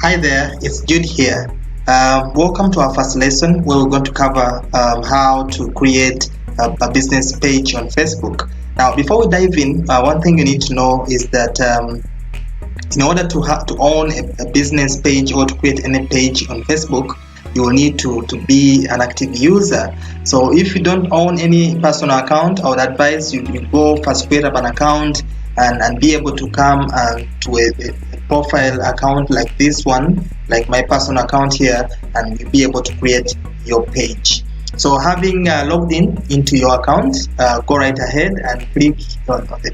Hi there, it's Jude here. Welcome to our first lesson where we're going to cover how to create a business page on Facebook. Now, before we dive in, one thing you need to know is that in order to own a business page or to create any page on Facebook, you will need to be an active user. So if you don't own any personal account, I would advise you go first create up an account and be able to come to a profile account like this one, like my personal account here, and you'll be able to create your page. So having logged into your account, go right ahead and click on the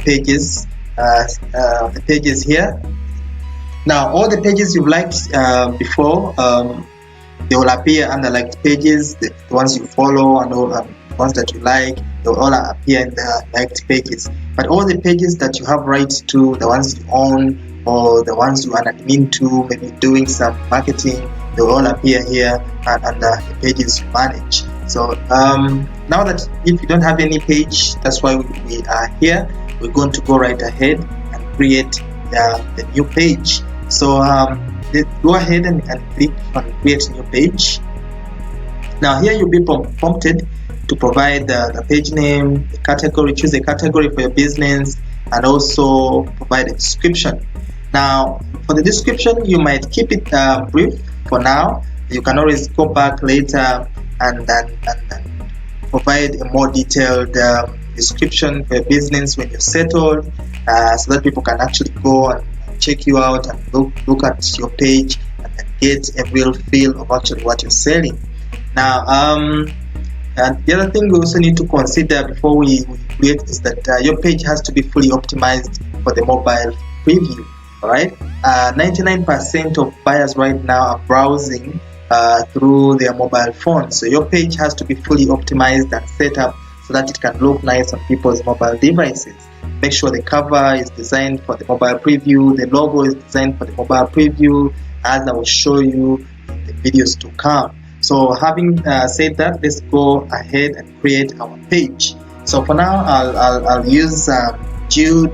pages here. Now all the pages you've liked before, they will appear under liked pages. The ones you follow and all ones that you like, they will all appear in the liked pages. But all the pages that you have rights to, the ones you own or the ones you are an admin to, maybe doing some marketing, they will all appear here and under the pages you manage. So now that if you don't have any page, that's why we are here. We're going to go right ahead and create the new page. So go ahead and click on create new page. Now here you'll be prompted to provide the page name, the category, choose a category for your business, and also provide a description. Now for the description, you might keep it brief for now. You can always go back later and provide a more detailed description for your business when you're settled, so that people can actually go and check you out and look at your page and get a real feel of actually what you're selling. Now and the other thing we also need to consider before we create is that your page has to be fully optimized for the mobile preview. Alright, 99% of buyers right now are browsing through their mobile phone, so your page has to be fully optimized and set up so that it can look nice on people's mobile devices. Make sure the cover is designed for the mobile preview, the logo is designed for the mobile preview, as I will show you in the videos to come. So having said that, let's go ahead and create our page. So for now, I'll use Jude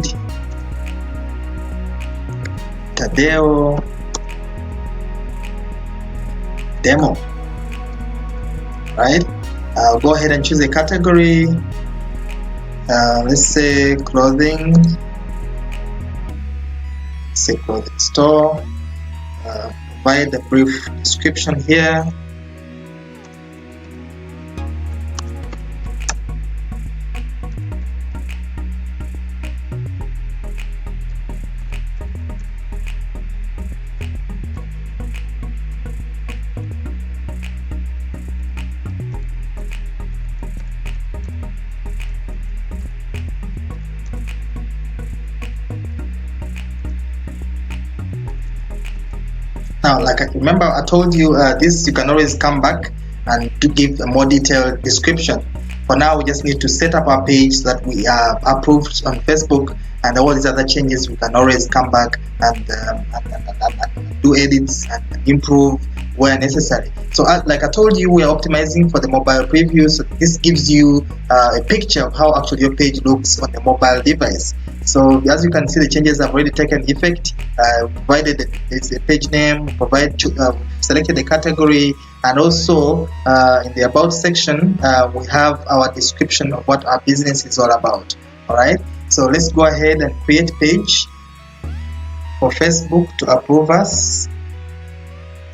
Tadeo Demo. Right? I'll go ahead and choose a category. Let's say clothing. Let's say clothing store. Provide the brief description here. Now, like I remember, I told you this, you can always come back and to give a more detailed description. For now, we just need to set up our page so that we are approved on Facebook, and all these other changes we can always come back and do edits and improve where necessary. So like I told you, we are optimizing for the mobile preview, so this gives you a picture of how actually your page looks on the mobile device. So as you can see, the changes have already taken effect. Provided it's a page name, selected the category, and also in the about section we have our description of what our business is all about. Alright, so let's go ahead and create page for Facebook to approve us.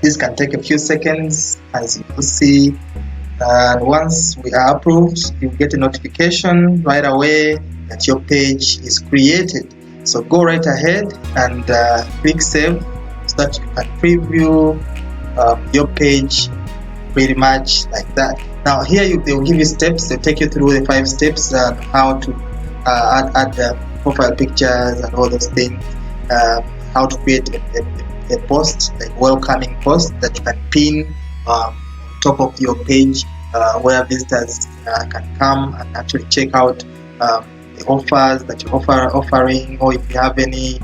This can take a few seconds, as you will see, and once we are approved, you get a notification right away that your page is created. So go right ahead and click save so that you can preview your page pretty much like that. Now here they will give you steps. They'll take you through the 5 steps on how to add profile pictures and all those things, how to create a post, like welcoming post that you can pin on top of your page, where visitors can come and actually check out the offers that you're offering, or if you have any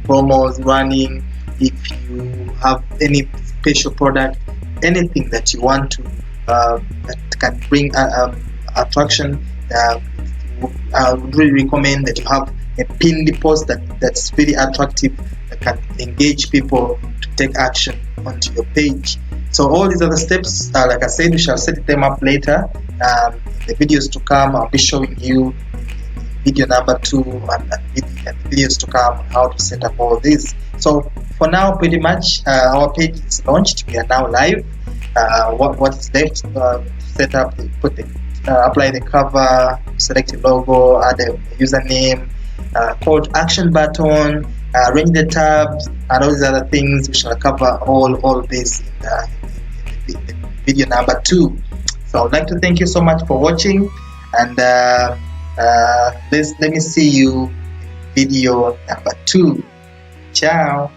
promos running, if you have any special product, anything that you want to that can bring attraction. I would really recommend that you have a pinned post that's very attractive, that that can engage people to take action onto your page. So all these other steps, like I said, we shall set them up later. In the videos to come, I'll be showing you video number 2 and videos to come how to set up all this. So for now, pretty much our page is launched. We are now live. What is left to set up, apply the cover, select a logo, add a username, call to action button, arrange the tabs, and all these other things. We shall cover all this in the video number 2. So I would like to thank you so much for watching, and let me see you in video number 2. Ciao.